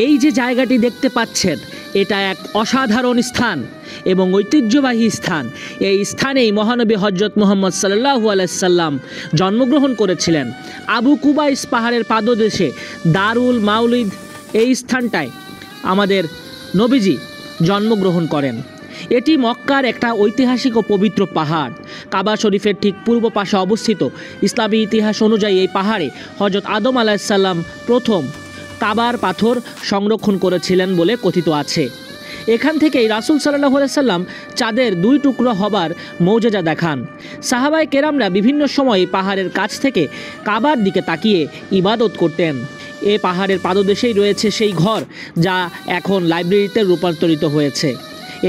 এই যে জায়গাটি দেখতে পাচ্ছেন, এটা এক অসাধারণ স্থান এবং ঐতিহ্যবাহী স্থান। এই স্থানেই মহানবী হযরত মুহাম্মদ সাল্লাল্লাহু আলাইহি সাল্লাম জন্মগ্রহণ করেছিলেন। আবু কুবাইস পাহাড়ের পাদদেশে দারুল মাউলিদ, এই স্থানটায় আমাদের নবীজি জন্মগ্রহণ করেন। এটি মক্কার একটা ঐতিহাসিক ও পবিত্র পাহাড়। কাবা শরীফের ঠিক পূর্ব পাশে অবস্থিত। ইসলামী ইতিহাস অনুযায়ী এই পাহাড়ে হযরত আদম আলাইহিস সালাম প্রথম কাবার পাথর সংরক্ষণ করেছিলেন বলে কথিত আছে। এখান থেকেই রাসূল সাল্লাল্লাহু আলাইহি সাল্লাম চাঁদের 2 টুকরো হবার মৌজেজা দেখান। সাহাবায়ে কেরামরা বিভিন্ন সময় পাহাড়ের কাছ থেকে কাবার দিকে তাকিয়ে ইবাদত করতেন। এ পাহাড়ের পাদদেশেই রয়েছে সেই ঘর যা এখন লাইব্রেরিতে রূপান্তরিত হয়েছে।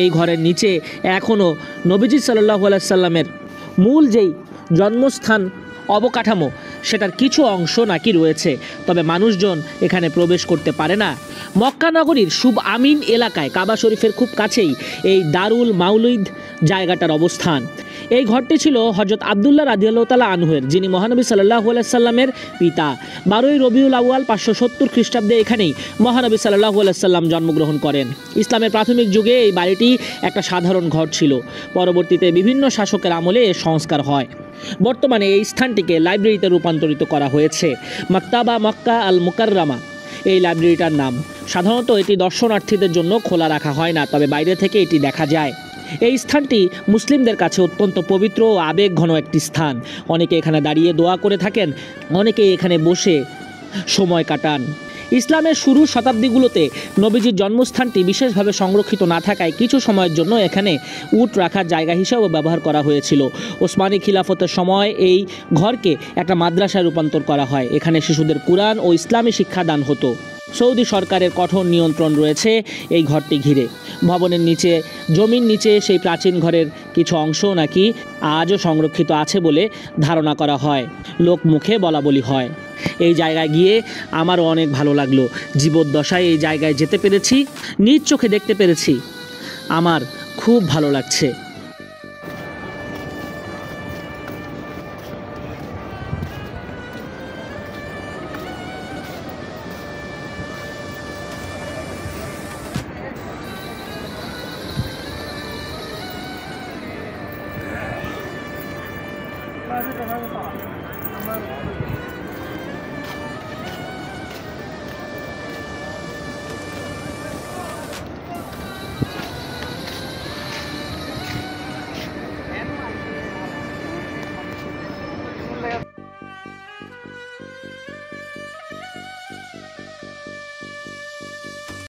এই ঘরের নিচে এখনও নবীজি সাল্লাল্লাহু আলাইহি সাল্লামের মূল যেই জন্মস্থান অবকাঠামো, সেটার কিছু অংশ নাকি রয়েছে, তবে মানুষজন এখানে প্রবেশ করতে পারে না। মক্কা নগরীর শুভ আমিন এলাকায় কাবা শরীফের খুব কাছেই এই দারুল মাউলিদ জায়গাটার অবস্থান। এই ঘরটি ছিল হযরত আব্দুল্লাহ রাদিয়াল্লাহু তাআলা আনহুর, যিনি মহানবী সাল্লাল্লাহু আলাইহি সাল্লামের পিতা। 12ই রবিউল আউয়াল 570 খ্রিস্টাব্দে এখানেই মহানবী সাল্লাল্লাহু আলাইহি সাল্লাম জন্মগ্রহণ করেন। ইসলামের প্রাথমিক যুগে এই বাড়িটি একটা সাধারণ ঘর ছিল। পরবর্তীতে বিভিন্ন শাসকের আমলে এর সংস্কার হয়। বর্তমানে এই স্থানটিকে লাইব্রেরিতে রূপান্তরিত করা হয়েছে। মাকতাবা মক্কা আল মুকাররামা এই লাইব্রেরিটার নাম। সাধারণত এটি দর্শনার্থীদের জন্য খোলা রাখা হয় না, তবে বাইরে থেকে এটি দেখা যায়। এই স্থানটি মুসলিমদের কাছে অত্যন্ত পবিত্র ও আবেগঘন একটি স্থান। অনেকে এখানে দাঁড়িয়ে দোয়া করে থাকেন, অনেকে এখানে বসে সময় কাটান। ইসলামের শুরুর শতাব্দীগুলোতে নবীজির জন্মস্থানটি বিশেষভাবে সংরক্ষিত না থাকায় কিছু সময়ের জন্য এখানে উট রাখার জায়গা হিসেবে ব্যবহার করা হয়েছিল। ওসমানী খিলাফতের সময় এই ঘরকে একটা মাদ্রাসায় রূপান্তর করা হয়। এখানে শিশুদের কুরআন ও ইসলামী শিক্ষাদান হতো। সৌদি সরকারের কঠোর নিয়ন্ত্রণ রয়েছে এই ঘরটি ঘিরে। ভবনের নিচে, জমির নিচে সেই প্রাচীন ঘরের কিছু অংশ নাকি আজও সংরক্ষিত আছে বলে ধারণা করা হয়, লোক মুখে বলা বলি হয়। এই জায়গায় গিয়ে আমারও অনেক ভালো লাগলো। জীবদ্দশায় এই জায়গায় যেতে পেরেছি, নিজ চোখে দেখতে পেরেছি, আমার খুব ভালো লাগছে।